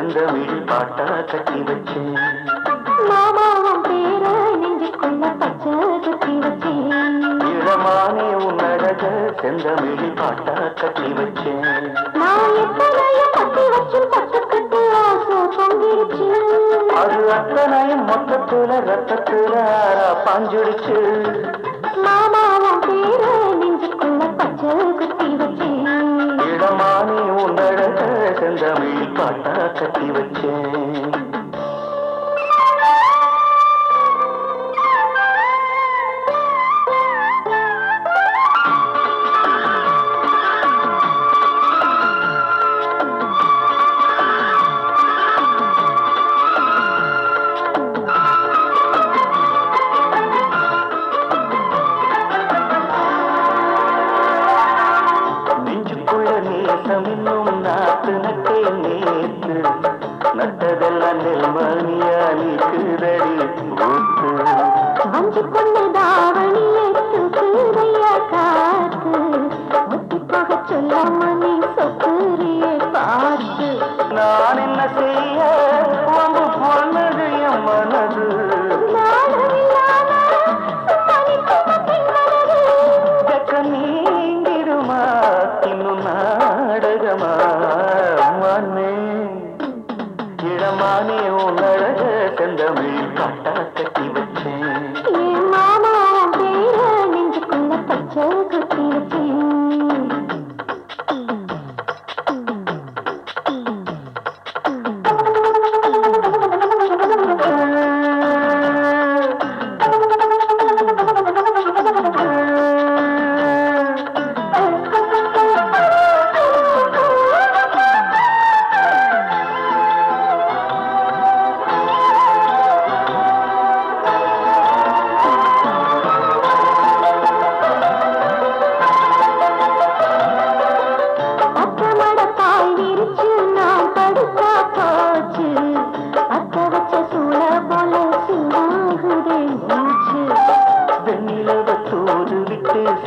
செந்தமிழ் பாட்டா கட்டி வச்சேன். மாமாவும் பேர நெஞ்சுக்குள்ள பச்சை குத்தி வச்சேன். இளமானே உன்னழக செந்தமிழ் பாட்டா கட்டி வச்சேன். நான் எத்தனையும் பத்தி வச்சு பட்டுக்கிட்டு ஆசை பொங்கிருச்சு. அது அத்தனையும் மொத்தத்துல ரத்தத்துல ஆறா பாஞ்சுடுச்சு. மாமாவும் பேர நெஞ்சுக்குள்ள பச்சை குத்தி வச்சேன். இளமானே உன்னழக செந்தமிழ் பாட்டா கட்டி வச்சேன். நேசமின்னும் நாத்து நட்டே நேத்து நட்டதெல்லாம் நெல்மணியா நீக்குதடி ஊத்து. வஞ்சி பொண்ணு தாவணியை தூக்குதையா காத்து. ஒத்தி போக சொல்லாம நீ சொக்குரியை பார்த்து. நான் என்ன செய்ய வம்பு போனது என் மனது. நீங்கிடுமா இன்னும் நாடகமா மண்ணே. இளமானே உன்னழக செந்தமிழ் பாட்டா கட்டி வச்சேன். என் மாமா பேர நெஞ்சுக்குள்ள பச்சை குத்தி வச்சேன்.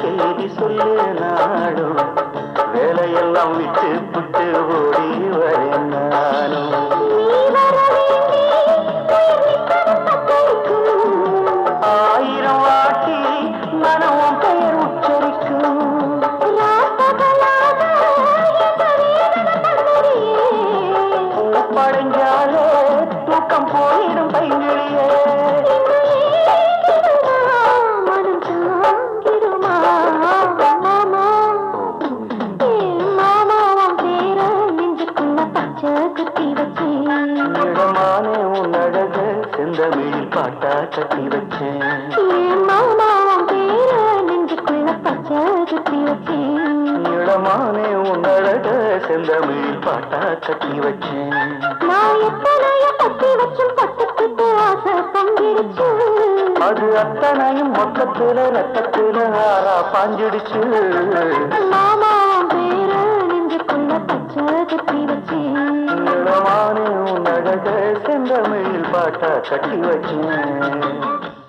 செய்தி சொல்லு நாடும் வேலையெல்லாம் விட்டு புட்டு ஓடி வரேன் நானும். ஆயிரம் வாட்டி மனமும் பெயர் உச்சரிக்கும். படைஞ்சாலே தூக்கம் போயிடும் பைங்கிழியே. இளமானே உன்னழக செந்தமிழ் பாட்டா கட்டி வச்சேன். இளமானே உன்னழக செந்தமிழ் பாட்டா கட்டி வச்சேன். அது அத்தனையும் மொத்தத்துல ரத்தத்துல ஆறா பாஞ்சிடுச்சு. இளமானே உன்னழக செந்தமிழ் பாட்டா கட்டி வச்சேன்.